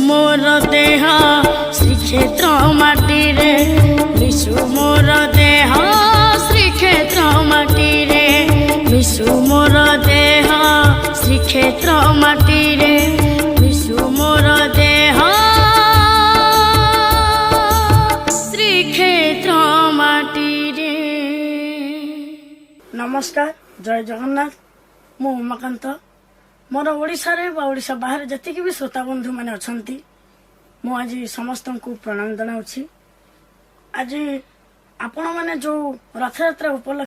मोर देह श्रीक्षेत्र माटी रे विशु मोर देह श्रीक्षेत्र माटी रे विशु मोर देह श्रीक्षेत्र माटी रे विशु मोर देह श्रीक्षेत्र माटी रे। नमस्कार, जय जगन्नाथ। मु उमाकांत। मोर ओडिशा रे ओडिशा बाहर जतिक भी श्रोता बंधु माने अछंती, मु आज समस्त को प्रणाम जनाउछि। आज आपण माने जो रथयात्रा उपलक्ष